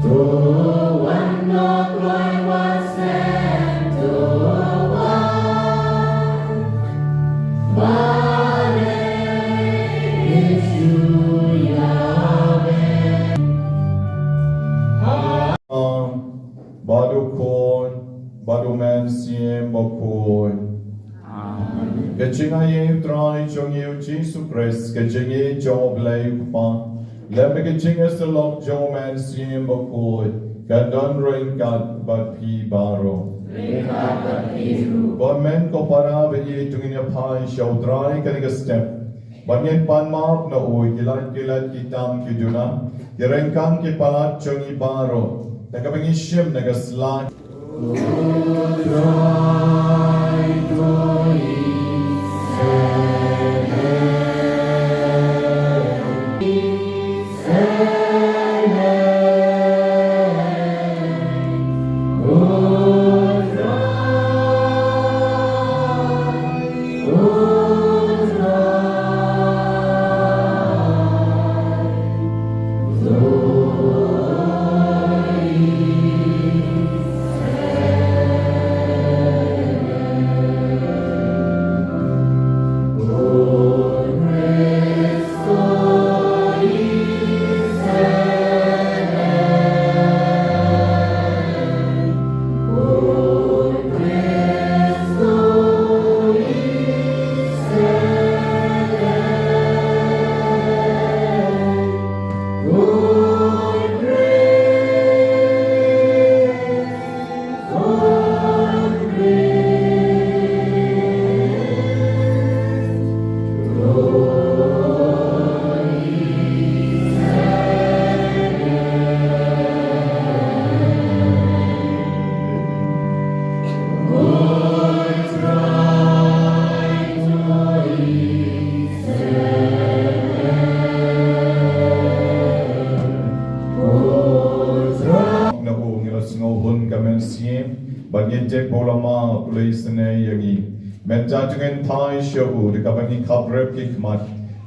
Cái chuyện ai trai cho nhiều Jesus Christ cái chuyện ấy cho lấy pha let me cái chuyện ấy sẽ lọc cho man sim bọc cùi cái đơn rình cắt bát pi baro còn men có para về gì chúng nhà phai show try cái step bạn nhân pan map na oi kilat kitam kiduna cái rèn cam cái palat cho ni baro ta cái bengi shim na cái slide Bagete bolama kulisne yagi menta dengan thai show de kabangi khabrep ki khmat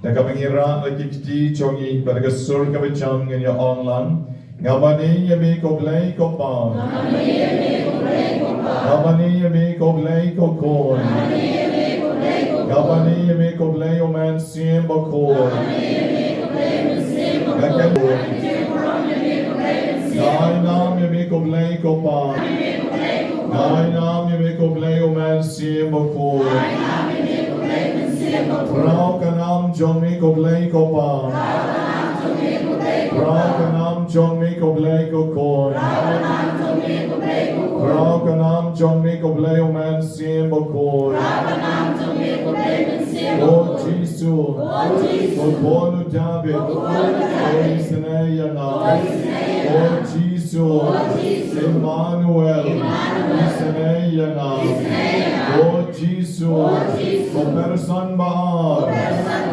de kabangi ra ki chongi badaga sur ka bechang in your online ngabani yemi ko blai ko pa ngabani yemi ko blai ko ko ngabani yemi ko blai o man sim ba ko nai nam yemi ko blai ko pa nai nam yemi ko blai o man sim ba ko Rao ka nam John mi ko blai ko pa Rao ka nam John mi ko blai ko ko Rao ka nam John mi ko blai o man sim ba ko O Jesus O bonu David O Sngi O Jesus Emmanuel Sngi O Jesus O person bahar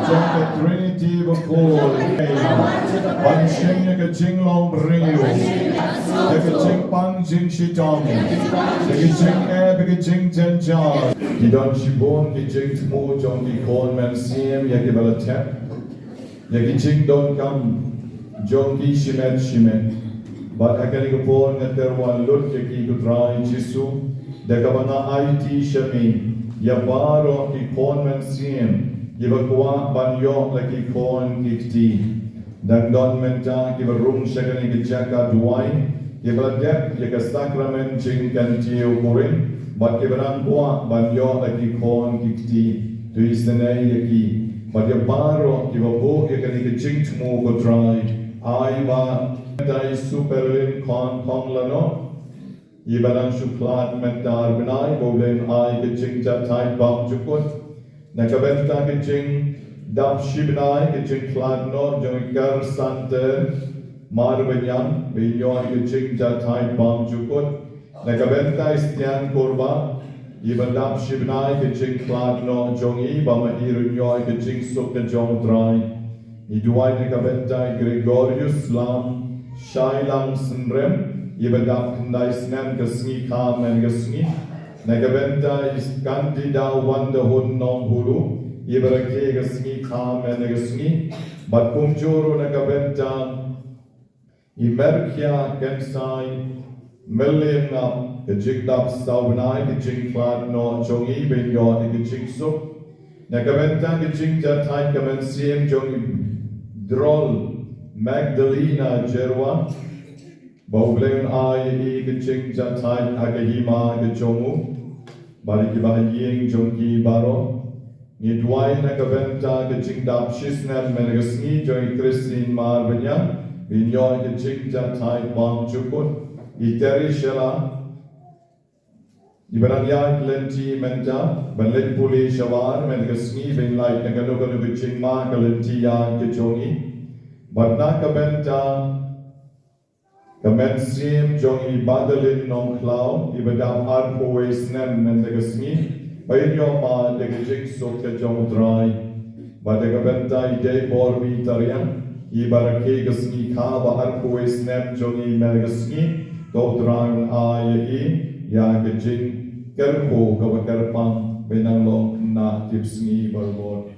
Jangka Trinity bakul Panshing ya kaching long brio Ya kaching pang jing shitong Ya kaching ya kaching janjar Kidon shibon kaching tmu jong ki kon man siem ya kibala tep Ya kaching don kam jong ki shimet But akani kapon ngaterwan lut ya ki kutrai jisu Da kabana IT shami Ya baro ki kon man siem Gibakwa banyo laki kon kikti Dan don menta gibarum shagani gijaka duwai Gibadep yaka sakrament jingkan tiyo kurin Bat gibaran kwa banyo laki kon kikti Tu istanay yaki Bat ya baro gibabu yakani gijingtmu kutrai Ay ba mentai superlin kon kong lano Ibaran shuklat mentar benai Boblen ay gijingta tai bam jukut Nakabenta kecing dap shibnai kecing kladno jengkar santer marbenyan binyoy kecing jatai bam jukut nakabenta istian korba ibadap shibnai kecing kladno jongi bama irunyoy kecing sukta jong drai iduai nakabenta Gregorius lam shailang senrem ibadap kendai snen kesngi kam and kesngi Nakabenta is kandida wanda hun nom hulu Ibarake gasmi kham and gasmi But kumjuru nakabenta Imerkia kensai million up the jig up sawnai the jing flat no jongi ben yo the jing so Nakaventa the jing that time kamen siem jongi droll Magdalena Jerwa Boblen I the jing that time agahima the jomu Bariki bahaying jongi baro Nidwai nakaventa the jing dap shisnam menagasni jongi Christine Marbanya Binyo the jing that time bang chukun Iteri shela Ibaranya lenti menta Banlet puli shawar Menagasni bin like Nagano Viching ma kalenti ya kichongi Batna kabenta Kamensim jongi badalin non cloud Ibadam arpo esnem Menagasni Bayo ma degajing sokta jong dry Badagabenta ide borbi tarian Ibarake gasni kaba arpo esnem jongi Menagasni Dodran ayai ya gajing Kerpo kabakarpang benanglo na tipsngi barbon.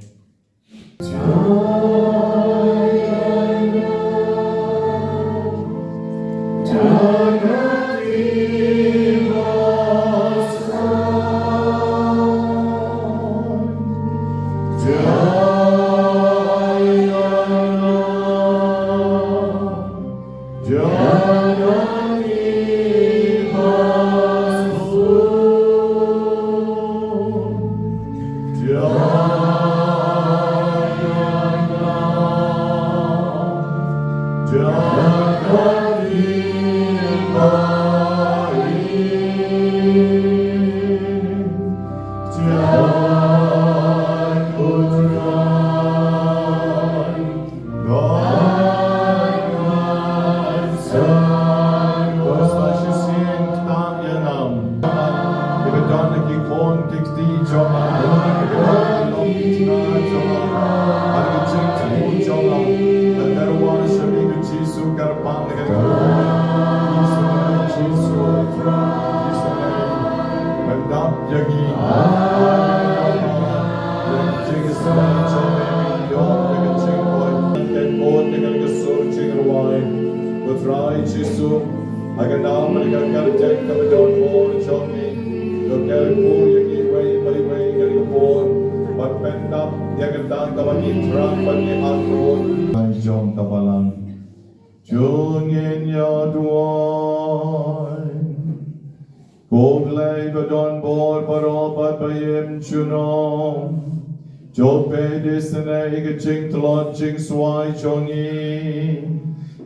Jing swai chongi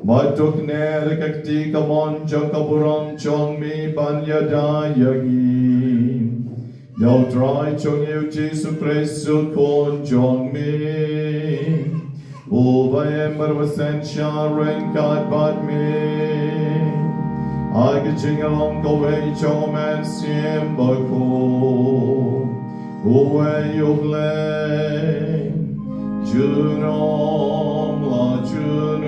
Matuk nere kakti kamon chong kaburang chong mi banya da yagi Yau try chong yu jisu presu kon chong mi Uva ember wasen sha rain kat bat mi I get jing along the way chong man siem bako Uwe yu play Junom la Junom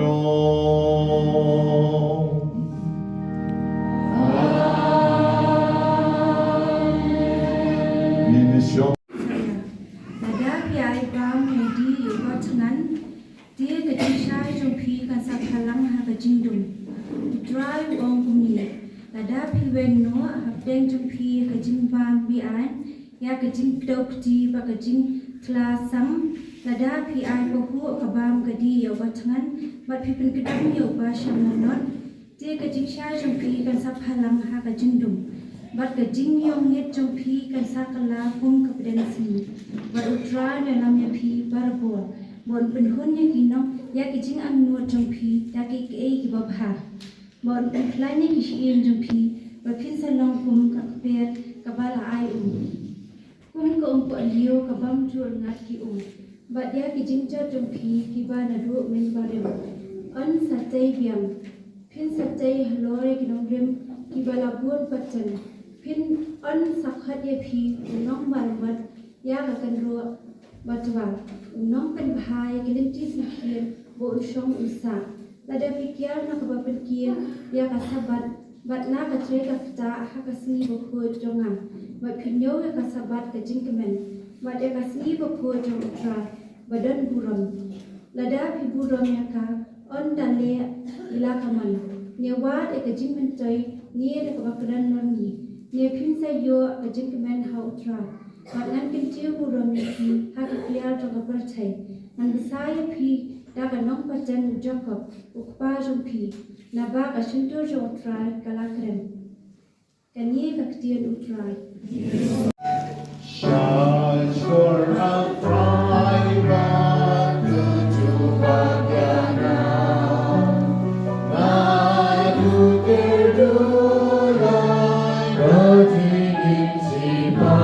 Amen. Nada piai bam medi yoga tangan dia kejishai jumpi kan sakalang ha kejindum drive on kumi nada piwen no habdeng jumpi kejing bam bian ya kejing dokti ba kejing klasam Lada PI bohu kabam gadi yoga tangan bat pipin kedam yoga shamonot dia kejing syai jumpi kan saphalang ha kejindum bat kejing yong net jumpi kan sakala pum kepedensi bat utra dalam yapi barbo bon penhun ya kinong ya kejing annuat jumpi ya ki babha bon penklanya kisiem jumpi bat pin salong pum kakper kabala ai kum ko umpo liu kabam jul ngat ki But dia kijing cha jumpi kiba na du min barem an satay biam pin satay halore kinong rim kiba labun patan pin an sakhat ye phi unong marmat ya ka kan ro batwa unong kan bhai kelinti sikien bo ushong usa lada pikir na ka pikir ya ka sabat bat na ka tre ka ta ha ka sni bo ko jonga bat pinyo ya ka sabat ka jingkemen bat ya ka sni bo ko jong tra badan buram lada pi buram ya ka on dale ila kamal ne wat e kajing mentoi ni de kabakran noni ne pinsa yo kajing kemen how tra ngan kin tiu burom ni ha ka clear to kapar thai nan saya phi da ka nong pajan jacob ukpa jong phi na ba ka shinto jo tra kalakren kani ka ktian utrai Shines for a private to Bagyana. Nadu Terdulai Rajin Sipa.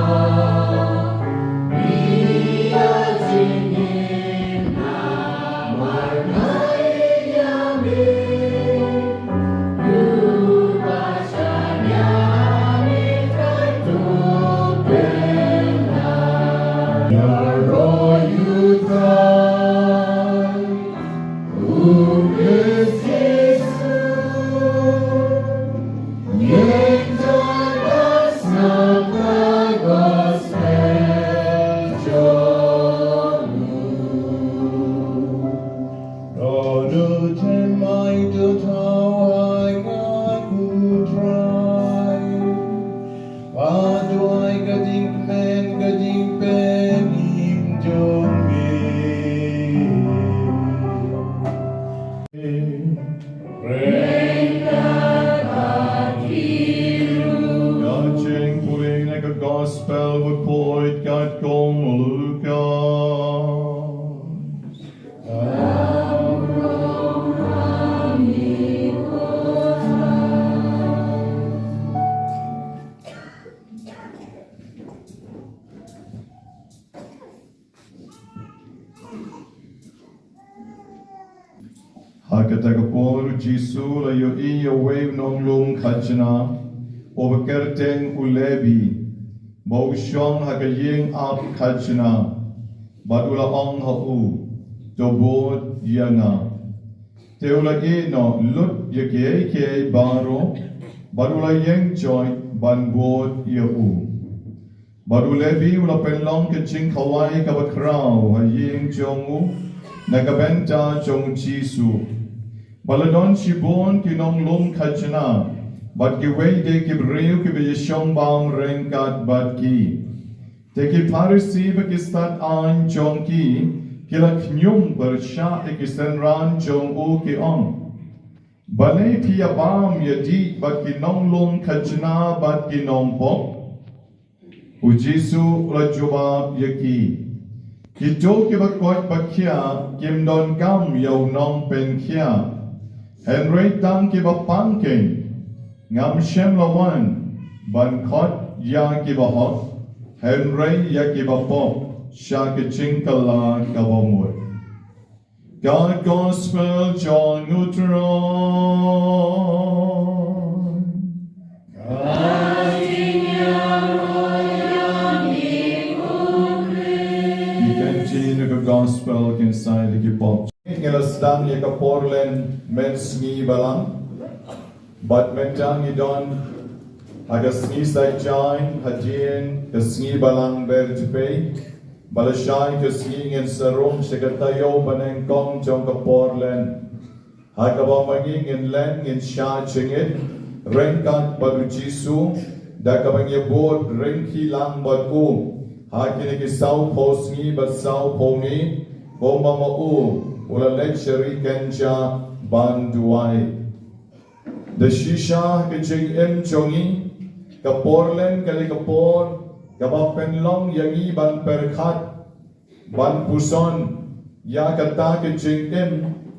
Biya Singin Amarnai Yami. Yubasanya Amikan Tupena. Yaro Yudrai Ukes Yesu Yenjadas Nama Gospel Jomu Rodu Temai Tutawai Ngakudrai Paduai Gading pen Im Jongi Yaching puling like a gospel with poet got gong Lucas. Hakatagaporo Jisu la yo iya wave nong lung kachana overkerten ulebi bau shong hakaying up kachana badula ong hau dobod yana teula ino lut yake baro badula yeng joy banbod yau badulebi ula penlong kaching kawai kabakrao haying jongu nagabenta jong Jisu Baladon Shibon kinong lum kachana, but giway de kibreu kibiyashong bang rengkat bat ki. Teki parisi bakistat an jong ki, kilak nyum bersha ekisenran jong u ki ong. Balay piyabam yadi bat kinong lum kachana bat kinong pok. Ujisu ulajubab yaki. Kito kibakot bakya kimdon kam yaw nong pen kya. Henry tang kiba pangking ngam shem lawan ban khot ya kiba hot Henry ya kiba pop sha kiching kala kabamut God Gospel John Utron You can change the gospel inside the pop Ngelasdang ya kaporlen men Sngi Balang but mentang idon aga Sngi Saitjain hadien ke Sngi Balang Ber Dpei balashay ke Sngi ngin sarum sekatayo nyngkong jong kaporlen hakaba maging in len ngin sha chingit rengkat badu Jisu da kabang yebot rengki lang badu hakini ki sau po Sngi bat sau po ngi gomba mau Ula lecture kencha banduai. The shisha keching jongi kaporlen kali kapor kabapen long yangi ban perkhat ban puson ya kata keching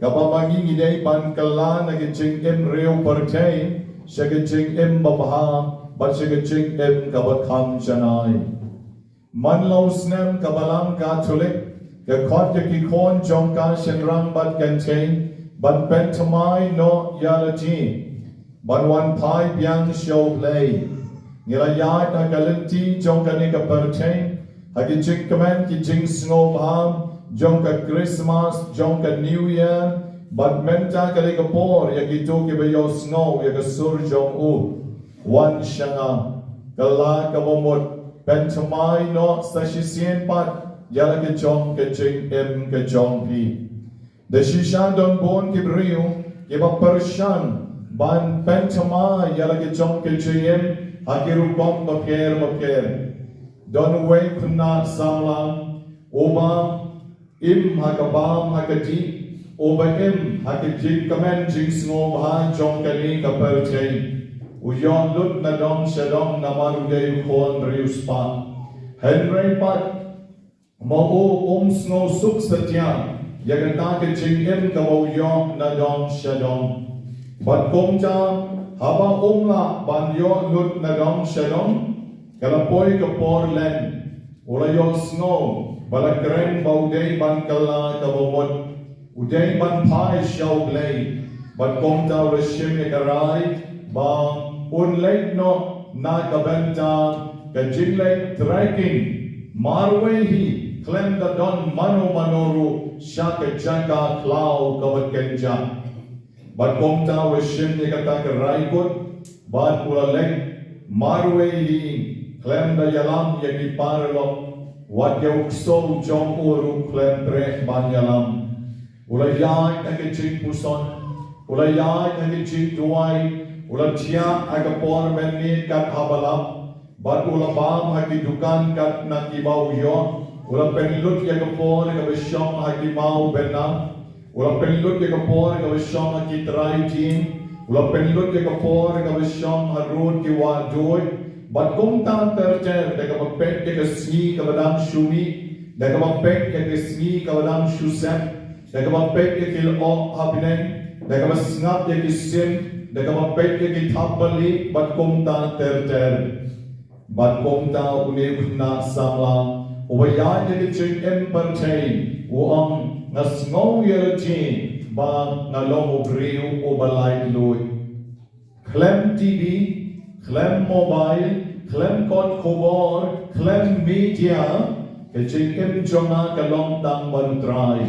kabamangi ngidei ban kala na keching reu perkai shakeching babaha bat shakeching kabakham chanai. Manlo snem kabalang Catholic The court ki kon jong ka shenrang bat contain but pentamai no yalati but one pipe yang show play ngira yat na galanti jong ka ni ka pertain hagi jing kaman ki jing snow ham jong ka Christmas jong ka New Year but menta ka ka por ya ki to ki bayo snow ya ka sur jong u one shanga kala ka bomot pentamai no sa shisien pat Yala ke jong pi. The shisha don bon kibriu kiba pershan ban pentama yala ke chong ke chiem hakiru kom baker don way kuna samla oba im hakabam hakati oba im hakajik kamen jing sngo bha chong kani kapar chei uyon lut na dom shadom namaru de khon riuspa Henry pat mo sngo suk satya Yagata ke chingem kabo yong na dong shadong. Bat komja haba omla ban yo lut na dong shadong. Kalapoy kapor len. Ula yo snow. Balakren baudey ban kala kabawot. Uday ban pai shaw glay. Bat komja rishim yakaray. Ba unlay no na kabenta. Kajinglay trekking. Marway hi. Klem da don manoru shaka jaka klau kawat kenja. But komta wishim nikata karaikut. But ulalek marwe hi. Klem da yalam yaki paralo. Wat yaukso jom uru klem preh ban yalam. Ulayay nakijik puson. Ulayay nakijik duay. Ulatya agapor menni kat habalap. But ulabam haki dukan kat nakibaw yon. Ula penlut ya kapor ka besyong haki mau benam. Ula penlut ya kapor ka besyong haki try team. Ula penlut ya kapor ka besyong harun ki wadoy. Bat kung ta tercer da ka mapek ya ka sngi ka badang shumi. Da ka mapek ya ka sngi ka badang shusep. Da ka mapek ya kil o habineng. Da ka masngap ya ki sim. Da ka mapek ya ki thapali. Bat kung ta tercer. Bat kung ta uni na samla. Ubayaan jadi cing empertain, uang nasngau yelji, bang nalong ubriu ubalai lui. Klem TV, klem mobile, klem kod kubor, klem media, kecing em jonga kalong tang bantrai,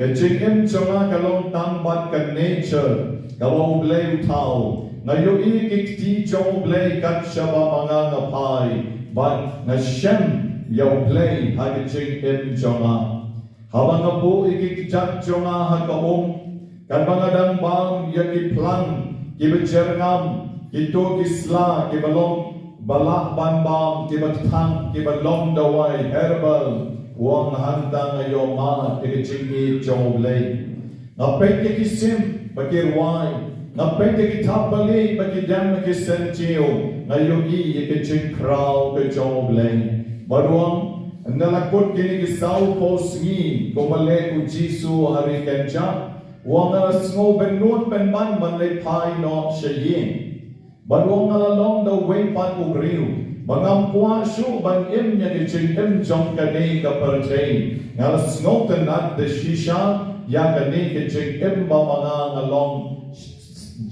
kecing em jonga kalong tang bat ke nature, kalau ublay utau, ngayu ikikti jong ublay kat syaba manga ngapai, bat ngashem. Yau play hagi ching em jonga. Habang abu ikikjak jonga hakaum. Kan bangadang bang yaki plang. Kibajerngam. Kito kisla. Kibalong balak banbam. Kibatang. Kibalong dawai. Herbal. Wang hantang ayo ma. Ikichingi jong play. Ngapay kikisim. Bakirwai. Ngapay kikitapali. Bakidam kisenchiyo. Ngayon ikiching kraw ke jong play. Baruang nalakot kini kisaw ko sngi kumale ku Jisu hari kenca wang sngo benun penban manlay pai no shayin baruang nalalong daw way pan ugriu bangam kwa shu ban im nya kiching im jong kani ka perchay ngal sngo tenat de shisha ya kani kiching im ba mga ngalong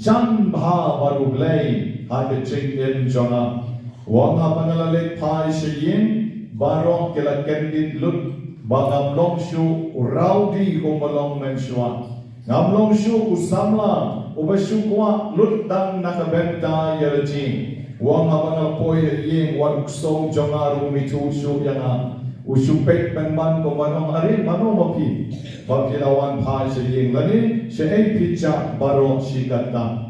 jan bha barublay ha kiching im jonga wang ha pangalalay pai shayin barong kila kendit lut bangam long shu raudi humalong menshua ngam long shu usamla ubashu kwa lut dang nakabenta yelji wang abangal poy yeng wan ksong jongaru mitu shu yana usupek penban ko manong ari mano mapi pakilawan pa yeng lani shei picha barong shikata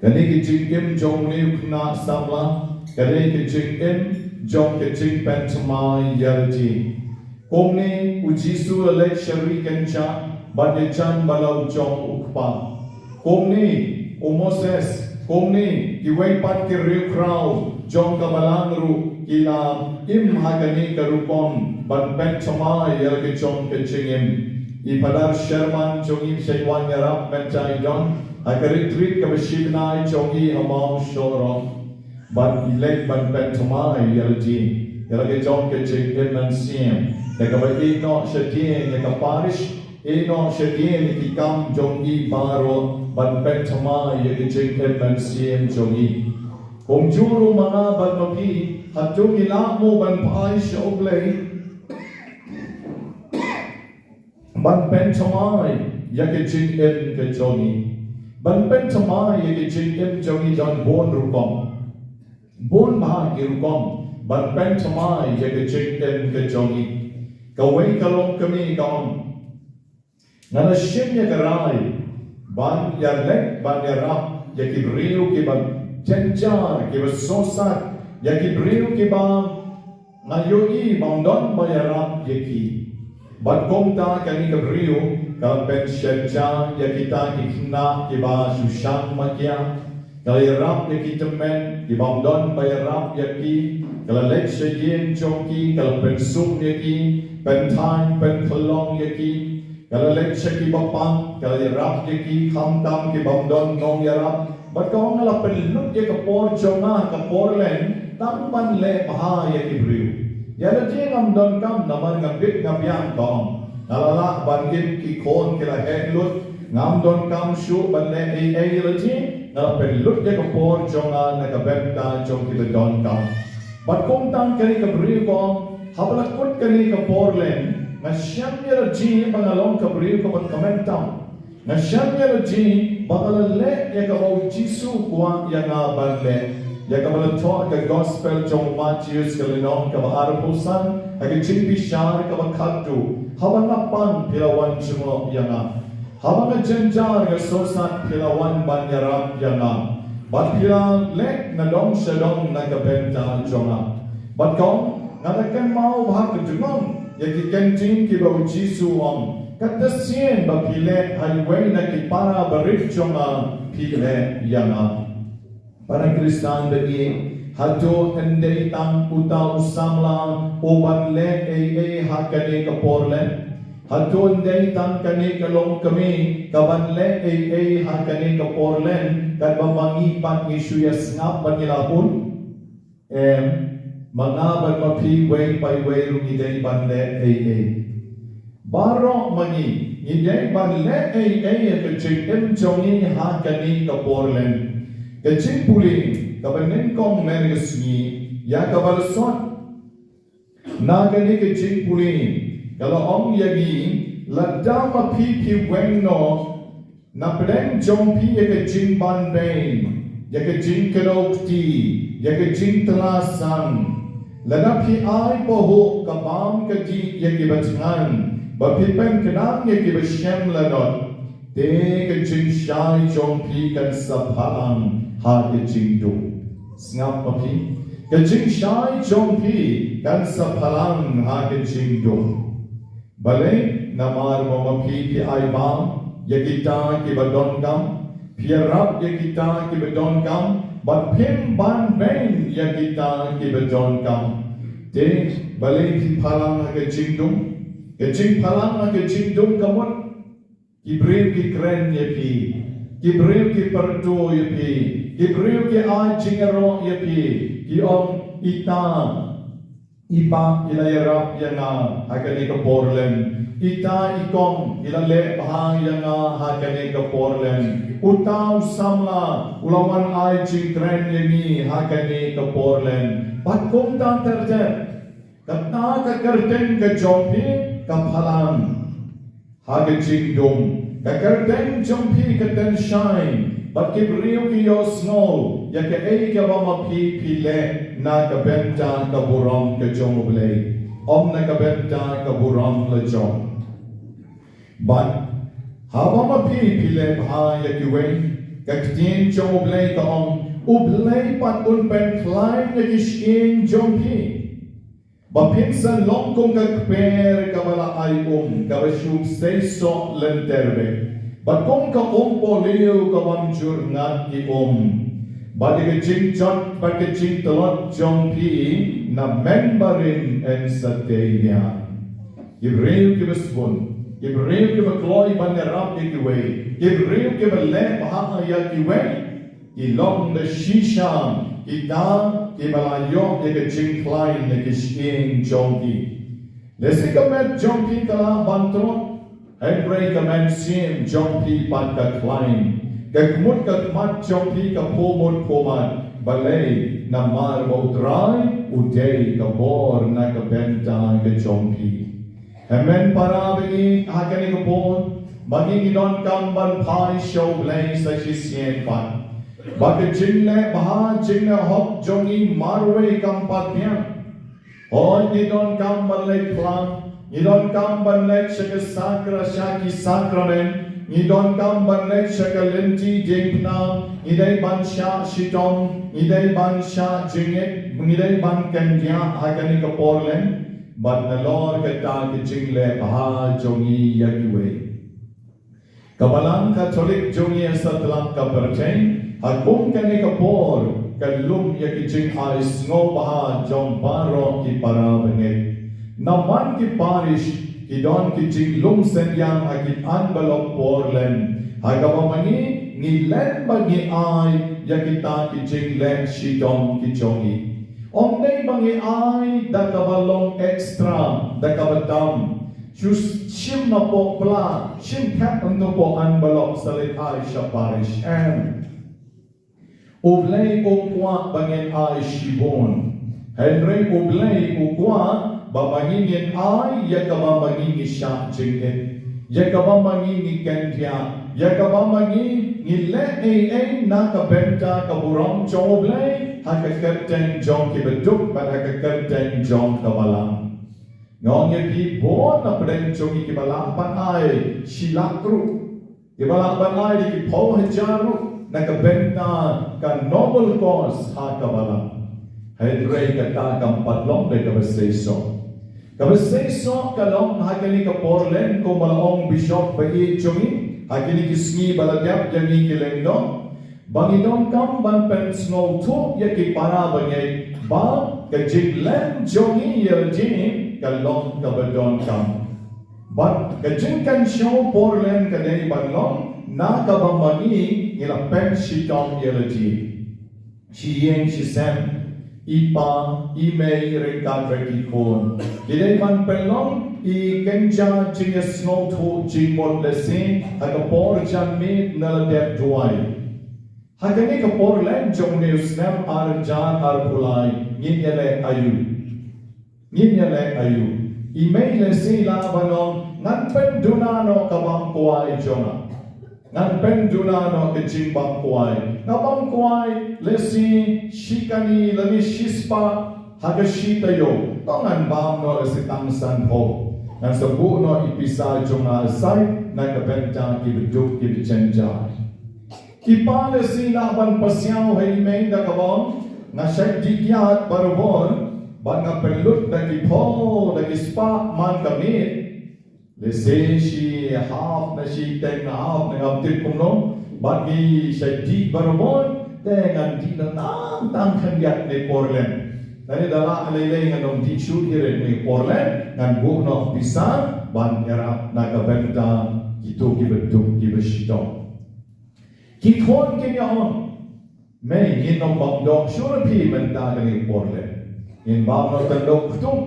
kani kijing jong ni khna samla kani kijing jong kecing pentama yalji. Komni ujisu alek syari kenca badechan balau jong ukpa. Komni umoses. Komni kiway pat kiriu kraw jong kabalangru kila im hagani karupon ban pentama yalki jong kecingim. Ipadar Sherman jongi Saitjain yarap mencai don. Hakaritrit kabashibnai jongi amau shorong. Ban ilek ban pentama yalji yalage jong ke ching eman siem daga ba ino shadien daga parish ino shadien ki kam jongi baro ban pentama yalage ching eman siem jongi komjuru mga ban mapi hatung ilamo ban pai shoblay ban pentama yalage ching em ke jongi ban pentama yalage ching em jongi don bon rupam Bon bah kirukom ban pentamai jaga chingten ke jongi kawai kalong kami kaon Ngana shem ya karai ban ya lek ban ya rap ya kibriu ki ban cencar ki sosat ya kibriu ki ban ngayoi bangdon ba ya rap ya ki ban komta kani kibriu kal ben shencha ya kita ki kna ki ba sushang makia kal ya rap ya ki temen ki bangdon ba ya rap ya ki kal lek shejin chongki kal ben sum ya ki ben time ben kolong ya ki kalau lek syaki bapang, kalau yarap je ki khamtam ki bamdon nong yarap, bat kau ngala pelut je kapor chonga kapor len, tampan le baha ya ki briu. Ya le je ngamdon kam naman ngabit ngabiang kong, nalala bangin ki kon kila helut, ngamdon kam shu ban le le je, ngala pelut je kapor chonga nakabenta chong ki bedon kam. Bat kong tang kani ka briu kong, habalakut kani kapor len, Nasyam ya ji bangalong kabriu ka pagkamentang. Nasyam ya ji bangalale ya kabau Jisu kuang ya ngabanle. Ya kabalatwa ka gospel jong Matius kalinong ka baarapusan ag jinbishar ka bakatu. Habang napan pilawan jumo ya nga. Habang jenjar ka sosat pilawan banyarap ya nga. Bat pila lek na dong syadong nakabenta jonga. Bat kong nganakan mau bahag kajunong. Yaki kenting ki bau Jisu om kata sien ba pile highway na ki para barit chonga pile yanga para Kristan bagi hato ende tang uta usamla oban le hakane kaporle hato ende tang kane kalong kami kaban le hakane kaporlen kad bamangi pat ni suyas ngap panilapun Mangaban mapi way by way rumidei banle Baro mani idei banle kecing jongi hakani kaporlen kecing puli kabanen kong mergesni ya kabalsot nagani kecing puli kalau om yagi ladam mapi wengno na pedeng jompi kecing banben ya kecing kelokti ya kecing telasan Lana pi ai poho kabam kaji yaki batngan bapipen kenang yaki bashem lanot te kajing shai jong pi kan saphalang ha kajing do snap papi kajing shai jong pi kan saphalang ha kajing do bale namar mama pi ai bam yaki ta ki badon kam piarap yaki ta ki badon kam But pin ban ben ya kita ki bejon kam te balik ki palang ke jing palang ke jingdum kamot ki brew ki kren ye ki brew ki perto ye ki brew ki a jingero ye ki om ita ipa ilayarap yana hakani ka porlen ita ikom ilale bahang yana hakani ka porlen Utau samla ulawan ai jingtren yeni hakani ka porlen pat kum tan terjet kata ka kerten ka jompi ka phalan hage jingdum ka kerten jompi ka ten shine pat ki brio ki yo snow ya ka ei ka bama pi le na ka benta ka buram ka jomoble om na ka benta ka buram la jom but Habama pile bha yakiwe kaktin jom ublay ka om ublay pat unpen klein yakishin jompi bapin sa longkong kakper kabala ay kabashub seiso lenterbe bat kong ka poliw kabam jurngat ki badi ka jingchot bat ka jingtalot jompi na memberin en sa teya Ibreu kibasbun Ibreu ke bergloi banderap ye kiwe. Ibreu ke berleh bahang ya kiwe. Ilong de shisha kita ke balayo ye ke jingklain ye ke shing jongki. Lesi kamet jongki kala bantrot. Henry kamet sim jongki pan ka klain. Kekmut kekmat jongki ka pomot pomat. Balay na mar bautray udey ka bor na ka benta ka jongki. Amen para bagi hakani kapon bagi gidon kamban pai show blay sa sisyen pan bagi jinle baha jinle hop jongi marwe kampatnya on gidon kamban lay plan ngidon kam banlek shaka sakra shaki sakramen, ngidon kam banlek shaka lenti jengna, ngidai ban sha shitom, ngidai ban sha jingek, ngidai ban kandya hagani ka porlen, but the Lord kata ki jingle baha jongi yakiwe. Kabalang Katolik jongi asatlang ka perceng, hagong kani ka por, kalum yakijing ais ngo baha jong baro ki para bengit. Naman ki parish, ki don ki jing lum sen yang hakit anbalok porlen. Hagawamani ngilen bagi ay yakita ki jing len shidom ki jongi. Om day bagi ay dakabalong extra dakabatam. Shim na po pla, shim kat untuk po anbalok salit ay siya parish. Ublay ukwa bangin ay shibon. Henry ublay ukwa babangin ay yakabamangin siya jingit. Yakabamangin kandya. Yakabamangin nile ay nakabenta kaburong chong ublay. Hakakerteng jong kibeduk at hakakerteng jong kabalang. Ngong yapi bon na pedeng chong kibalang panay silakru. Kibalang panay di kipaw hajaru nakabenta ka noble cause ha kabalang. Henry kata kampatlong de kabaseso. Kabaseso kalong hakani ka porlen ko malaong bishop bagi chongi hakani kisngi balagap jani kilengdong. Bangidong kam ban pensno tu yaki para bangay ba kajiglen jongi yeljini kalong kabadon kam. But kajingkan show porlen kadeni banlong na kabamani ila pensitong yelji. Shiyeng shisem ipa imei reka rekikon. Gidei ban pelong I kenja jinges no tu jingmot lesin agapor janmit naladep duai. Hagani kapor len jong neusnem arjan arpulai nginyale ayu email sila banong nganpen dunano kabang kuai jonga nganpen dunano kejimbang kuai ngabang kuai lesi shikani lani shispa hagashita yo tongan bam no lesi tangsan ho ngan sebu no ipisa jonga asai na kabenta kibeduk kibicenja Kipale sila ban pasyaw hay may nakabong na siya'y dikyat barubon ban nga pelut na kipo na kispa man kamit lese si half na si teng na half na ngabtit kumno ban ni siya'y di barubon tengan di na tang kangyat ni porlen nani dala alaylay nga nung di syuhirin ni porlen ngan buno pisang ban erap nakabenta kito kibeduk kibeshitong Kikon kinyaon, may ginom bangdok surapi menta kani porle. In bangno tandok kutung,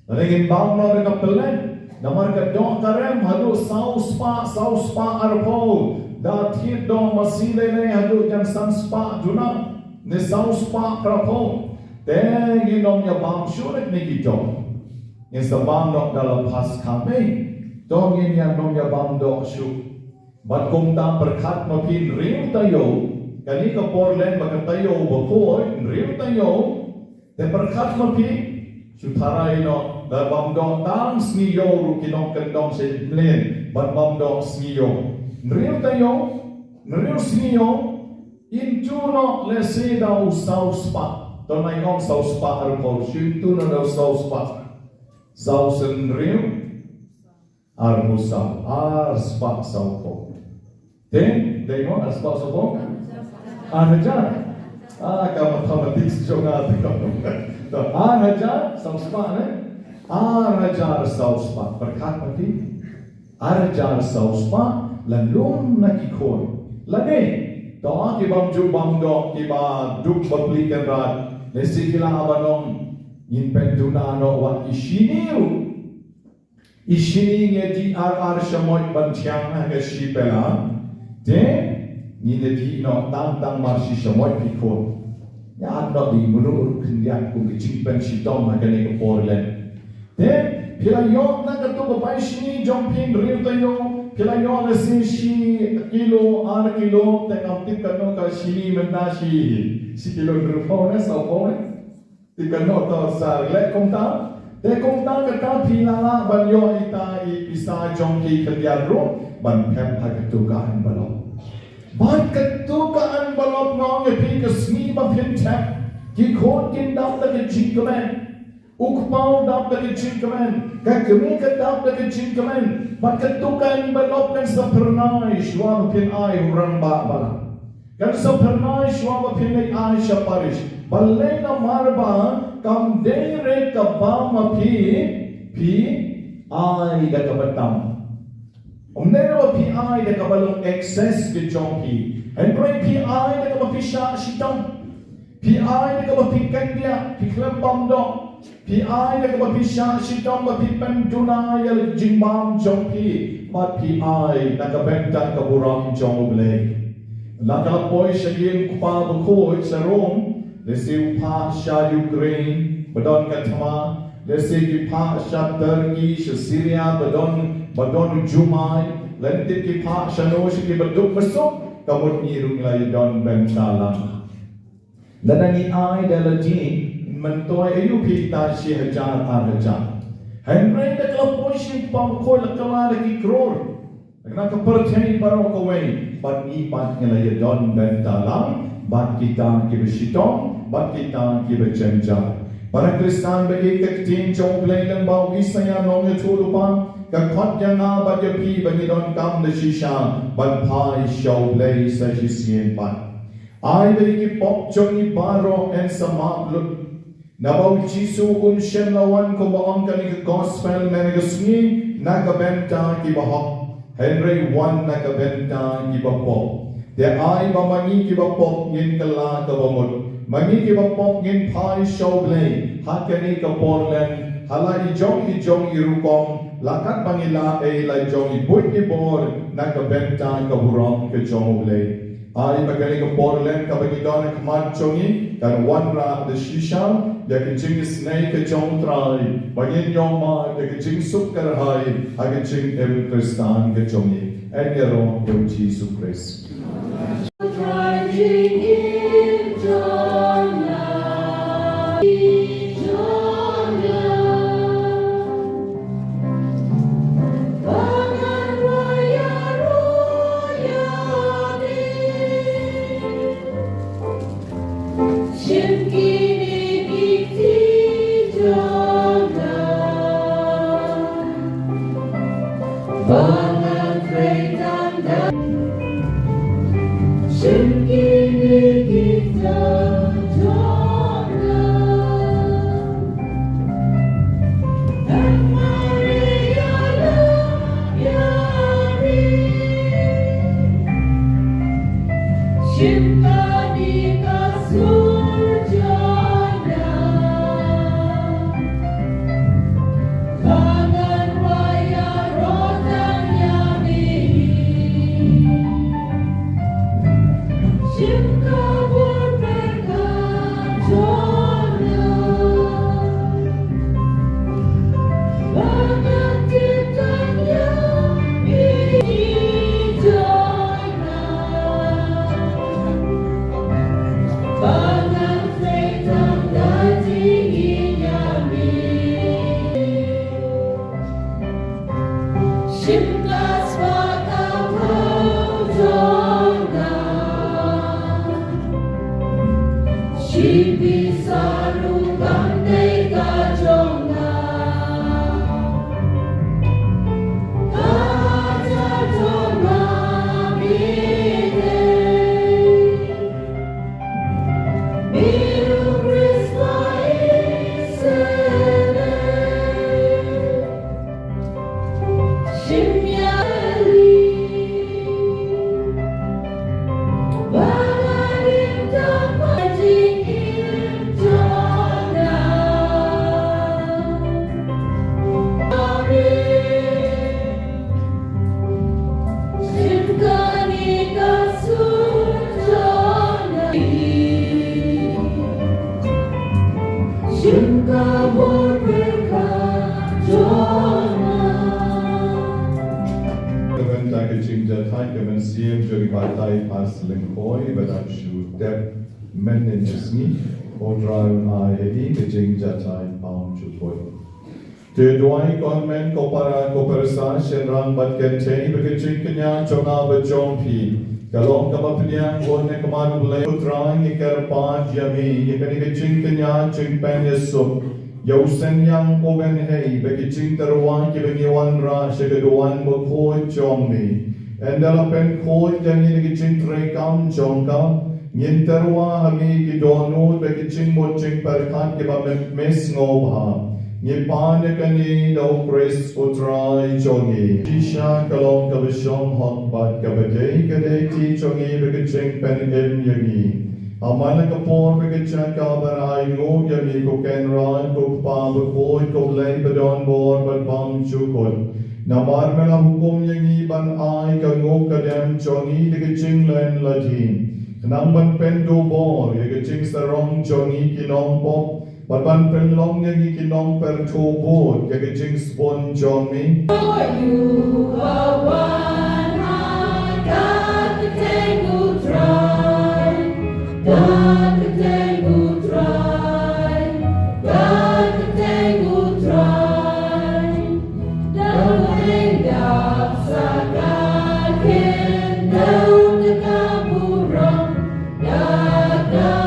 laling in bangno rekapelen, namar kadok karem hadu sauspa arpo, dathir do masile ne hadu jan sanspa juna, ne sauspa krapo, te ginom ya bang surat ni kitong. In sa bangno dalam pas kami, dongin ya nom ya bangdok syuk. Bat kung ta perkat mapin rin tayo, kani ka porlen magatayo bakoy, rin tayo, te perkat mapin, sutaray no, dalbam dong tang sniyo rukinong kandong sa iblen, bat bam dong sniyo. Rin tayo, rin sniyo, intu no lesi daw sauspa, tonay kong sauspa arpo, syuntu no daw sauspa, sausen rin, armusaw, arspa saupo. Then, they know as possible. Arhajar. Mathematics juga tu. Arhajar, sauspa ne? Arhajar sauspa. Berkat mati. Arhajar sauspa. Lalum nakikon. Lagi. Doa kibam jubam do kiba duk bablikan rat. Lesi kila abanong inpendunano wat ishiniu. Ishini ngedi ar shamoy bantiang hagashipela. Then, ni di no tang marsi shamoy pikon. Ya no di munur kindiak kung chimpen shitong magani ko porlen. Then, pilayon na kato kapay shini jumping real tayo. Pilayon na si kilo tengam tikano ka shini menda si kilo grupo na sa phone. Tikano to sa let kong ta. แต่คงตั้งกระตาพีลาละบันโยอิตาอีปิสาจงกีขยันรุ่งบันแพมพักตุกาอันบลบบันกตุกาอันบลบน้องอย่าพีกสนีบันเพียนแทบกีโคตรกินดับตะกิจิกแมนอุกเมาดับตะกิจิกแมนกักมีกดับตะกิจิกแมนบันกตุกาอันบลบกันสัพพนายชวาเพียนไอรังบาบลากันสัพพนายชวาเพียนไอชาปาริชบัลเลนมารบากำเดเรกับบ้ามาพีไอเด็กบัตตัมเนื้อว่าพีไอเด็กบัลลงเอ็กเซสกิจงพีเห็นไหมพีไอเด็กบัลพิชาชิตงพีไอเด็กบัลพิกันเดียพิเคลมบัมดองพีไอเด็กบัลพิชาชิตงบัลพิเป็นดุนายลจิมบามจงพีบัดพีไอเด็กบัลตันกับบุรัมจงอุเบลหลังจากปอยเชียงคุปาบุโคอิสโรมเลสิวพาชายูเครนบดอนกันทมาเลสิกิพาชาเตอร์กีชซีเรียบดอนจูมายเลนติกิพาชาโนชิกิบดุกมสุกกมุดนีรุงไลดอนเบนซาลัมและนั่นนี่ไอเดลจีมันตัวอายุพิตาชีฮจาร์อาร์จาเห็นไหมเด็กเราปอยชิงปองโคยลักลาเด็กโครนนักประเทศบารอกเวย์บัดนี้บัดนี่ไลดอนเบนซาลัมบัดกิตากิบชิตองบัดกิตากิบเจนจาPara Kristan bagi ketin jom belayan bau isaya nongnya chulupan kakot yang abad ya pi bagi don kam de shisha ban pai show play sa shisien pan ai bagi pop jongi baro en samap lut nabau jisu un shen lawan ko baong kani gospel menegasni nagabenta ki bahok Henry 1 nagabenta ki bapop de ai bamangi ki bapop ngin kala ka bamut Magi ki bapok ngin pai show play hakani ka porlen hala ijong irukong lakat pangila la ijong ibut ibor na ka benta ka burong ka jong play ai magani ka porlen ka bagidon ka mat chongi kan wanra de shisha ya ka jing snai ka jong trai bagin yong ma ka jing suk kar hai ha ka jing el kristan ka chongi en yaro yo Jesus Christ Balang Ber Dpei Men in Sngi or drive I he the jing jatai pound to boy. Tuai konmen ko para ko persa shenrang bat kente bekecing kenya chonga bejongpi. Kalong kamapinyang ko ne kamaru le utrang ikerpa jami yekani kecing kenya cingpen yesuk. Yausen yang oben hei bekecing terwan kibengiwan ra shegeduan bokoi chongmi. Endalapen koi jangi kecing trekam chongka. Nyinterwa hami kidonu bekecing bocing perkat kiba mes ngobha. Ngipan kani daw Chris utray chongi. Isha kalong kabishong hong bat kabadei kadei ti chongi bekecing pen yangi. Amana kapor bekecing kabaray ngo yangi ko kenran ko pa bekoy ko lay badon bor bat bang chukot. Namar mela hukum yangi ban ay kango kadem chongi bekecing len ladin. Nang ban pendo bor bekecing sarong chongi kinong pop. Ban penlong yang ikinong pertobot yang jing spon jomi. You are one, God the day will try, God the day will try, God the day will try. Don't hang up, sakakin, down the kaburang, kaburang.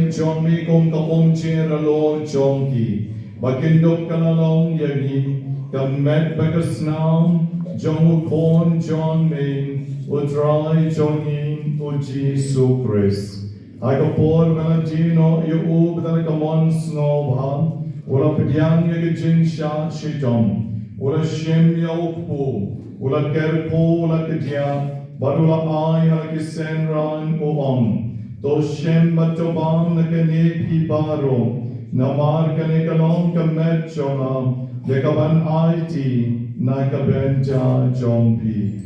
Chong mi kong kakong chiralong chongki. Bagindok kalalong yagi. Kamet bagasnam. Jong ukon John Ming. Utray chongin. Ujisu Chris. Ay kapor meladino yuub talakamon snobha. Ula pedyang yagi jing sha shitong. Ula shim yaukpu. Ula kerpo ula kedya. Barula ay halakisenran uong. Toshem batobang na kanipi baro, namar kanikalong kamet chonga, dekaban aiti na kabenta jompi.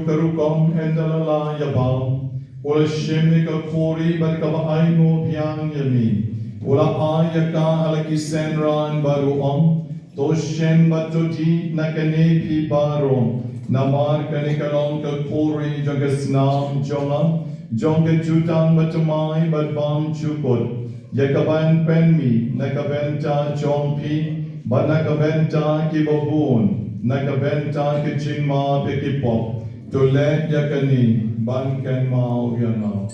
Karukong endalala yabang, ula shimni ka kuri bat kabaay mo biyang yami, ula ayaka halaki senran baruong, to shem batudi na kanepi baro, namar kanikalong ka kuri jagasnam jonga, jonga jutang batumay batbang chukot, yakaban penmi nakabenta jongpi, bat nakabenta kibobun, nakabenta kichingma pikipop. To let yakani ban kan mau yana.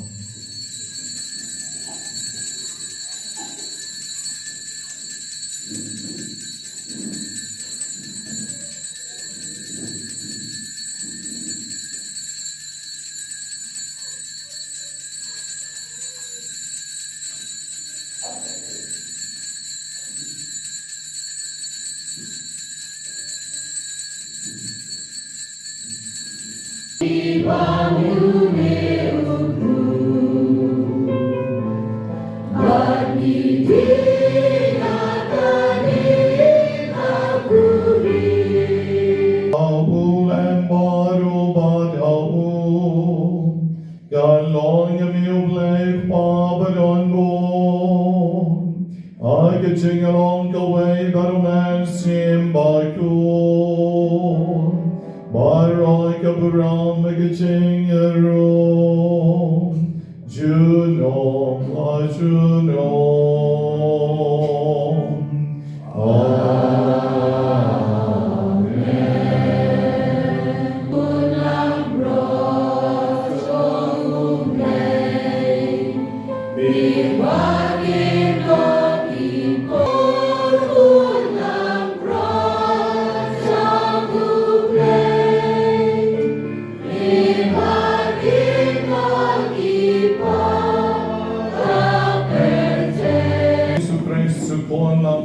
Sing along the way, but man sim by cool. By Roy Kaburam, Megaching Yaro. Juno, Juno. Be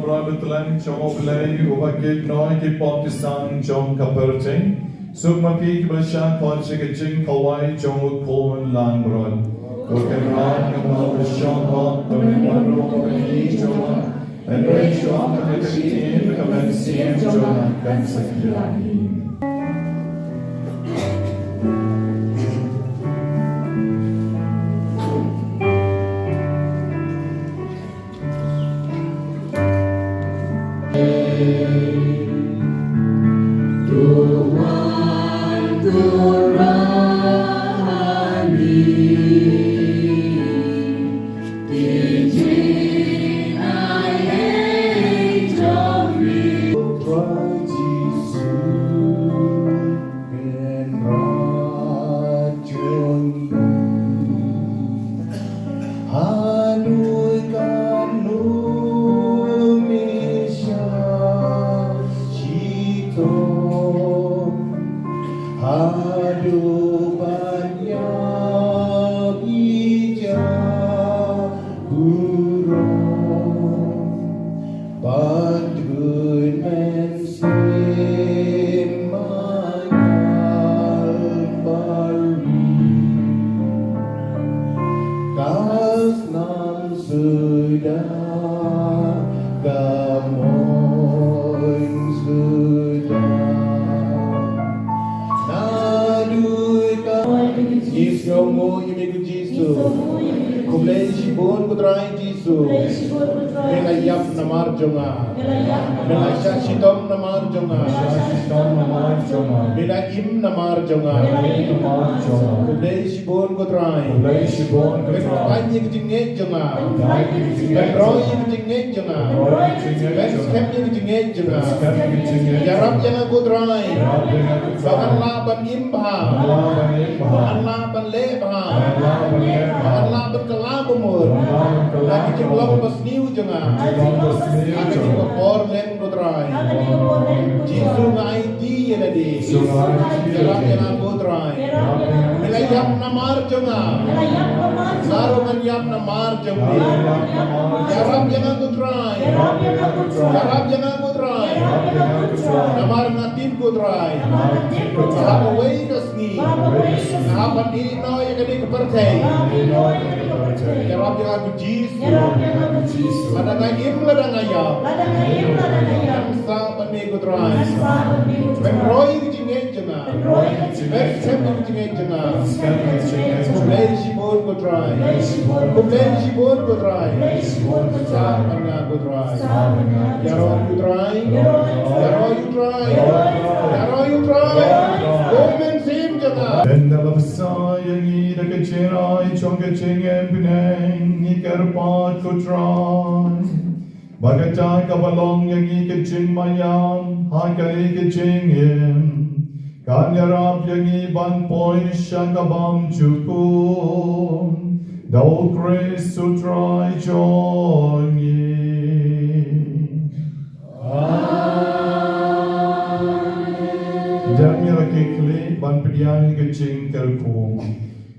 bra betlen chong play uba kit noi ki pop sang chong kaperting suk ma pi ba sha kon chik ching kawai chong kon lang bron ko ken ran ma ba shong ko to ni ma ro ko ni chong and ray chong ka ti tin ka ben siem chong kan sakya Bagatai ka balong yang ikaching mayang, hakali ikaching him. Kanyarap yang iban poin shakabam chukum. Dau Chris sutrai chongi. Daniel kikli ban pediang ikaching kelpung.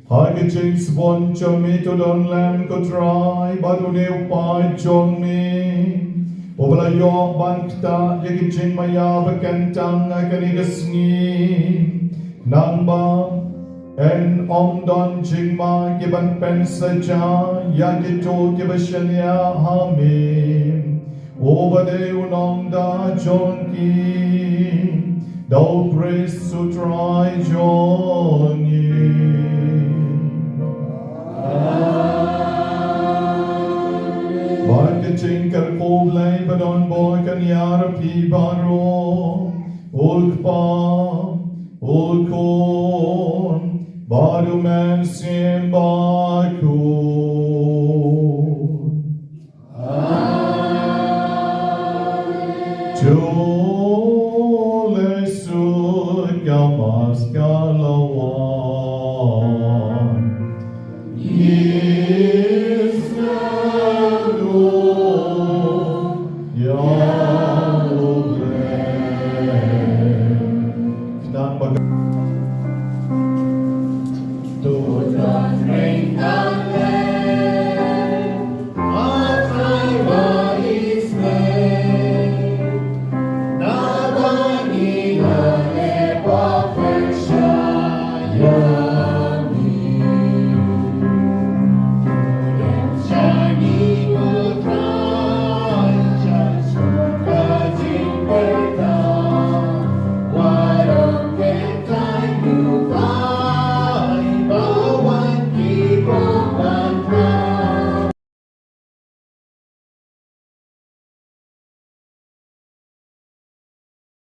Hakaching spon chomi to don lam ko try, batu neu pai chongi. Obala yo bangta yagi jing maya bekentang akani desngi namba en om don jing ma giban pensa ja yagi to gibashanya hami obade unong da jonki dau praise sutrai jongi Marketing kerkov lei badon boy kan yara pi baro ulpa ulkon baru men simbaku Chole su gamas